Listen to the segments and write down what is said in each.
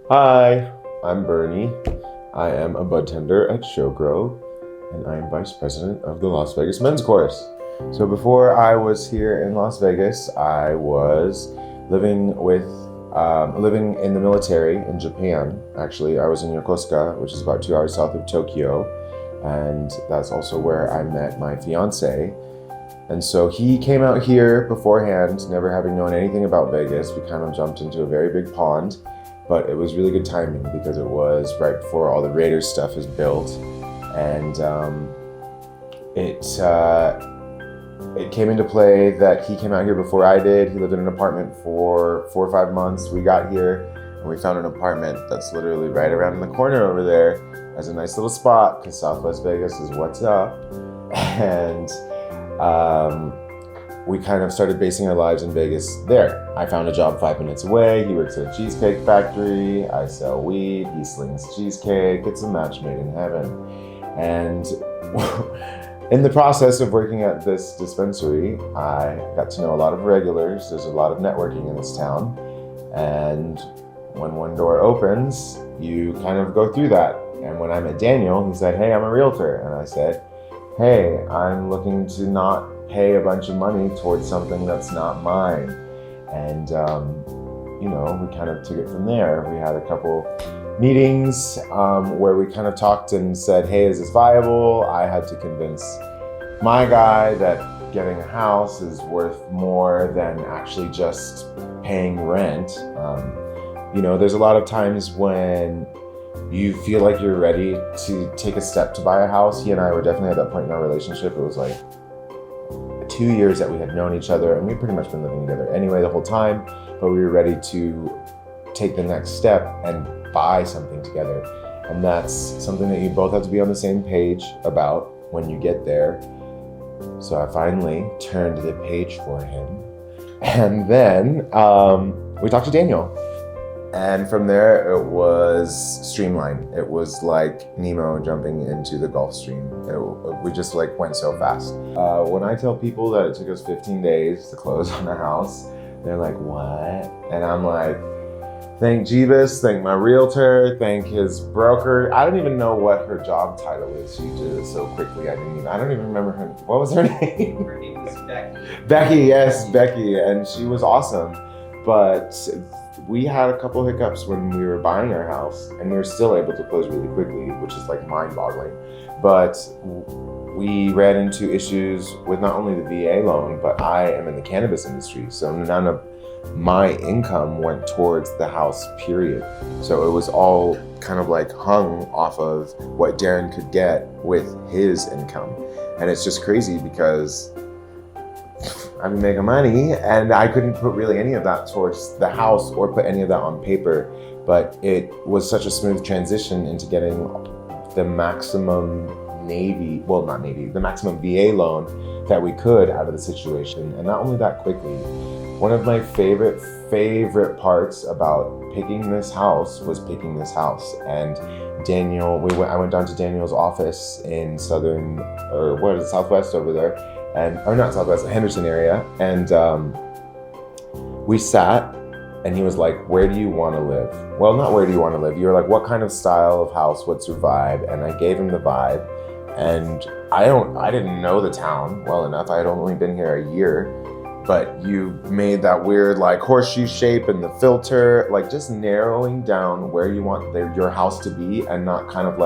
Hi, I'm Bernie. I am a bud tender at Showgrow, and I am Vice President of the Las Vegas Men's Chorus. So before I was here in Las Vegas, I was living in the military in Japan. Actually, I was in Yokosuka, which is about 2 hours south of Tokyo, and that's also where I met my fiance. And so he came out here beforehand, never having known anything about Vegas. We kind of jumped into a very big pond, but it was really good timing because it was right before all the Raiders stuff is built. And it came into play that he came out here before I did. He lived in an apartment for 4 or 5 months. We got here and we found an apartment that's literally right around in the corner over there as a nice little spot because Southwest Vegas is what's up. And we kind of started basing our lives in Vegas there. I found a job 5 minutes away. He works at a cheesecake factory. I sell weed. He slings cheesecake. It's a match made in heaven. And in the process of working at this dispensary, I got to know a lot of regulars. There's a lot of networking in this town. And when one door opens, you kind of go through that. And when I met Daniel, he said, "Hey, I'm a realtor." And I said, "Hey, I'm looking to not pay a bunch of money towards something that's not mine." And, we kind of took it from there. We had a couple meetings where we kind of talked and said, "Hey, is this viable?" I had to convince my guy that getting a house is worth more than actually just paying rent. There's a lot of times when you feel like you're ready to take a step to buy a house. He and I were definitely at that point in our relationship. It was like 2 years that we had known each other, and we'd pretty much been living together anyway the whole time, but we were ready to take the next step and buy something together. And that's something that you both have to be on the same page about when you get there. So I finally turned the page for him. And then we talked to Daniel. And from there, it was streamlined. It was like Nemo jumping into the Gulf Stream. We just went so fast. When I tell people that it took us 15 days to close on a house, they're like, "What?" And I'm like, thank Jeebus, thank my realtor, thank his broker. I don't even know what her job title is. She did it so quickly. I don't even remember her. What was her name? Her name was Becky. Becky, yes, Becky. And she was awesome. But we had a couple hiccups when we were buying our house, and we were still able to close really quickly, which is mind-boggling. But we ran into issues with not only the VA loan, but I am in the cannabis industry, so none of my income went towards the house, period. So it was all kind of hung off of what Darren could get with his income. And it's just crazy because I've been making money and I couldn't put really any of that towards the house or put any of that on paper. But it was such a smooth transition into getting the maximum the maximum VA loan that we could out of the situation. And not only that, quickly. One of my favorite parts about picking this house was picking this house. And Daniel, I went down to Daniel's office in Southwest over there, or not Southwest, Henderson area. And we sat, and he was like, "Where do you want to live?" Well, not where do you want to live. You were like, "What kind of style of house? What's your vibe?" And I gave him the vibe. And I didn't know the town well enough. I had only been here a year. But you made that weird horseshoe shape and the filter, just narrowing down where you want your house to be and not kind of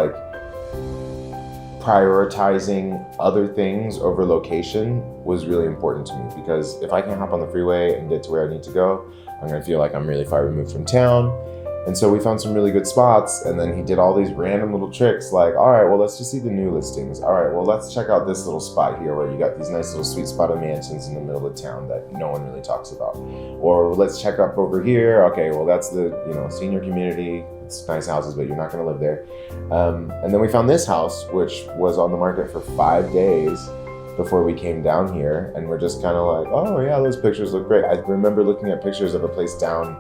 prioritizing other things over location was really important to me, because if I can't hop on the freeway and get to where I need to go, I'm gonna feel like I'm really far removed from town. And so we found some really good spots, and then he did all these random little tricks all right, well, let's just see the new listings. All right, well, let's check out this little spot here where you got these nice little sweet spot of mansions in the middle of town that no one really talks about. Or let's check up over here. Okay, well, that's the senior community. It's nice houses, but you're not gonna live there. And then we found this house, which was on the market for 5 days before we came down here, and we're just kind of "Oh yeah, those pictures look great." I remember looking at pictures of a place down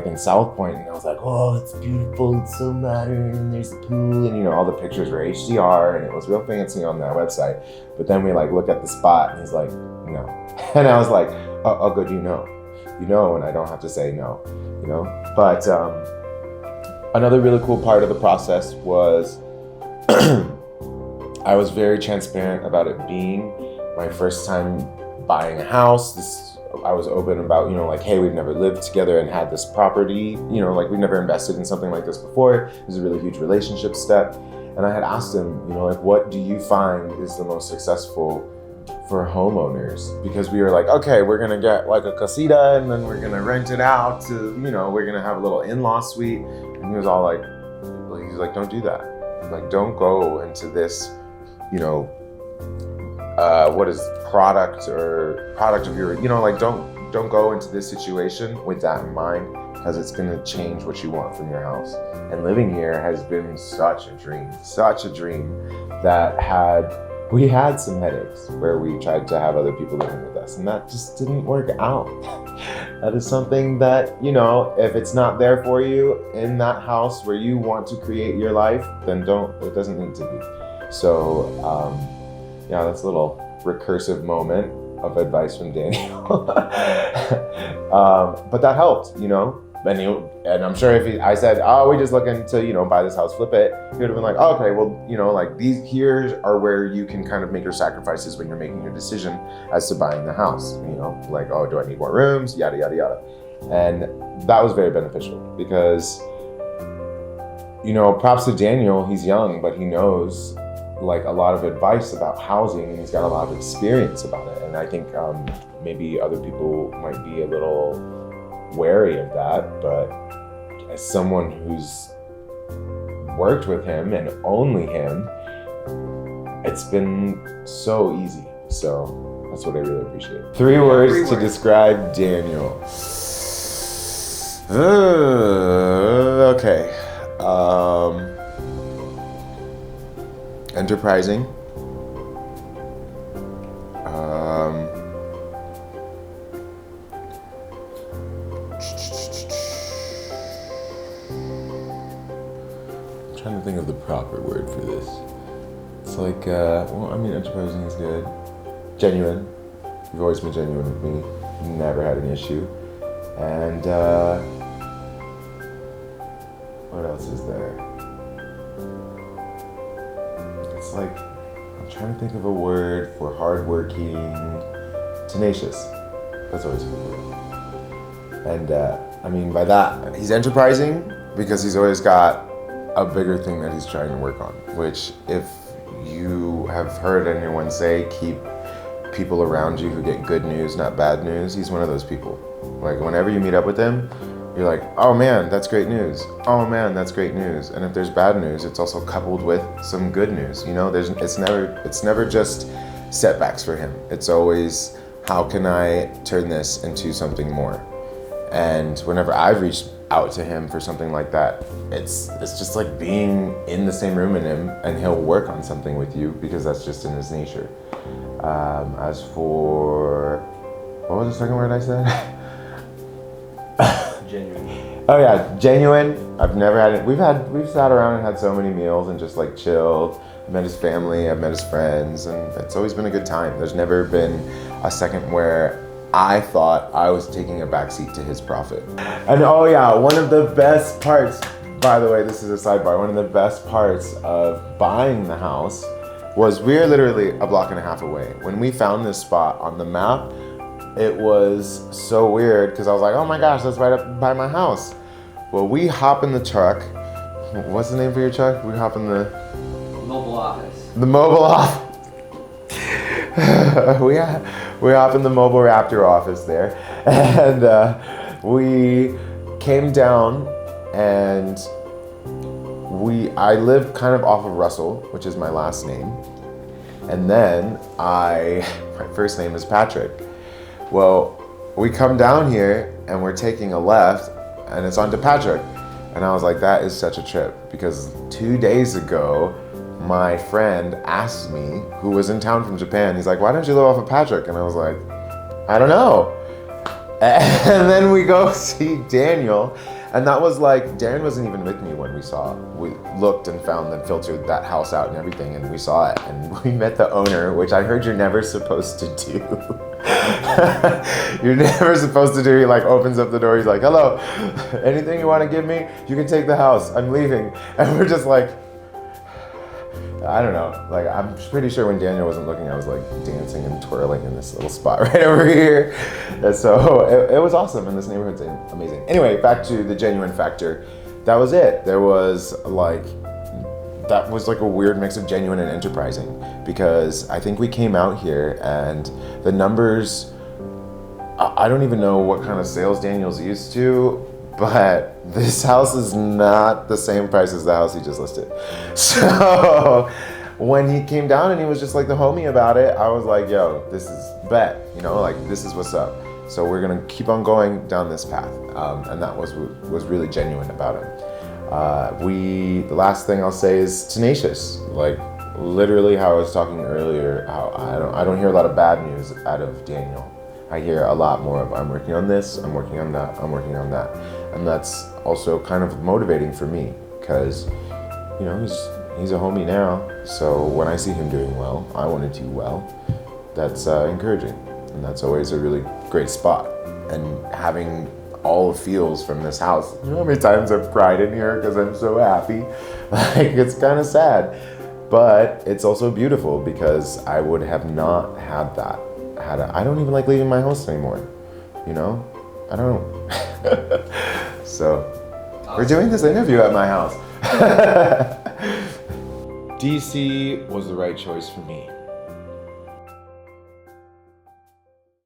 in South Point, and I was like, "Oh, it's beautiful, it's so modern, and there's the pool," and all the pictures were HDR, and it was real fancy on that website. But then we look at the spot, and he's like, "No," and I was like, "Oh, good, and I don't have to say no, But Another really cool part of the process was I was very transparent about it being my first time buying a house. I was open about, like, hey, we've never lived together and had this property, like we've never invested in something like this before. It was a really huge relationship step. And I had asked him, like, what do you find is the most successful for homeowners? Because we were like, okay, we're gonna get like a casita and then we're gonna rent it out to, we're gonna have a little in-law suite. And he was all like, he's like, don't do that. Like, don't go into this, what is product of your, like, don't go into this situation with that in mind, because it's going to change what you want from your house. And living here has been such a dream that we had some headaches where we tried to have other people living with us, and that just didn't work out. That is something that, if it's not there for you in that house where you want to create your life, then it doesn't need to be. So, that's a little recursive moment of advice from Daniel. But that helped, and I'm sure if I said, oh, we're just looking to, buy this house, flip it, he would have been like, oh, okay, well, like these here are where you can kind of make your sacrifices when you're making your decision as to buying the house, like, oh, do I need more rooms, yada, yada, yada. And that was very beneficial because, props to Daniel, he's young, but he knows like a lot of advice about housing, and he's got a lot of experience about it. And I think maybe other people might be a little wary of that, but as someone who's worked with him and only him, it's been so easy. So that's what I really appreciate. Three words to describe Daniel. Okay. Enterprising. I'm trying to think of the proper word for this. It's like, enterprising is good. Genuine. You've always been genuine with me. Never had an issue. And what else is there? It's like, I'm trying to think of a word for hardworking, tenacious. That's always a good word. And by that, he's enterprising because he's always got a bigger thing that he's trying to work on, which if you have heard anyone say, keep people around you who get good news, not bad news, he's one of those people. Like, whenever you meet up with him, you're like, oh man, that's great news. Oh man, that's great news. And if there's bad news, it's also coupled with some good news. It's never just setbacks for him. It's always, how can I turn this into something more? And whenever I've reached out to him for something like that, it's just like being in the same room with him, and he'll work on something with you because that's just in his nature. As for, what was the second word I said? Genuine. Oh yeah, genuine. I've never had it. We've sat around and had so many meals and just like chilled. I've met his family, I've met his friends, and it's always been a good time. There's never been a second where I thought I was taking a backseat to his profit. And oh yeah, one of the best parts, by the way, this is a sidebar, one of the best parts of buying the house was we're literally a block and a half away. When we found this spot on the map, it was so weird because I was like, oh my gosh, that's right up by my house. Well, we hop in the truck. What's the name for your truck? We hop in the Mobile office. The mobile office. we hop in the mobile Raptor office there, and we came down, and I live kind of off of Russell, which is my last name, and then my first name is Patrick. Well, we come down here and we're taking a left, and it's onto Patrick, and I was like, that is such a trip, because 2 days ago my friend asked me, who was in town from Japan, he's like, why don't you live off of Patrick? And I was like, I don't know. And then we go see Daniel, and that was like, Darren wasn't even with me when we looked and found and filtered that house out and everything, and we saw it, and we met the owner, which I heard you're never supposed to do. You're never supposed to do. He like opens up the door. He's like, "Hello, anything you want to give me? You can take the house. I'm leaving." And we're just like, I don't know. Like, I'm pretty sure when Daniel wasn't looking, I was like dancing and twirling in this little spot right over here. And so it was awesome, and this neighborhood's amazing. Anyway, back to the genuine factor. That was it. There was like, that was like a weird mix of genuine and enterprising, because I think we came out here and the numbers, I don't even know what kind of sales Daniel's used to, but this house is not the same price as the house he just listed. So when he came down and he was just like the homie about it, I was like, yo, this is bet, you know, like this is what's up. So we're gonna keep on going down this path. And that was really genuine about him. The last thing I'll say is tenacious. Like literally how I was talking earlier, how I don't hear a lot of bad news out of Daniel. I hear a lot more of, I'm working on this, I'm working on that, I'm working on that. And that's also kind of motivating for me, because, you know, he's a homie now. So when I see him doing well, I want to do well. That's encouraging. And that's always a really great spot. And having all the feels from this house. You know how many times I've cried in here because I'm so happy? Like, it's kind of sad. But it's also beautiful, because I would have not had that. I don't even like leaving my house anymore. You know? I don't. So, we're doing this interview at my house. DC was the right choice for me.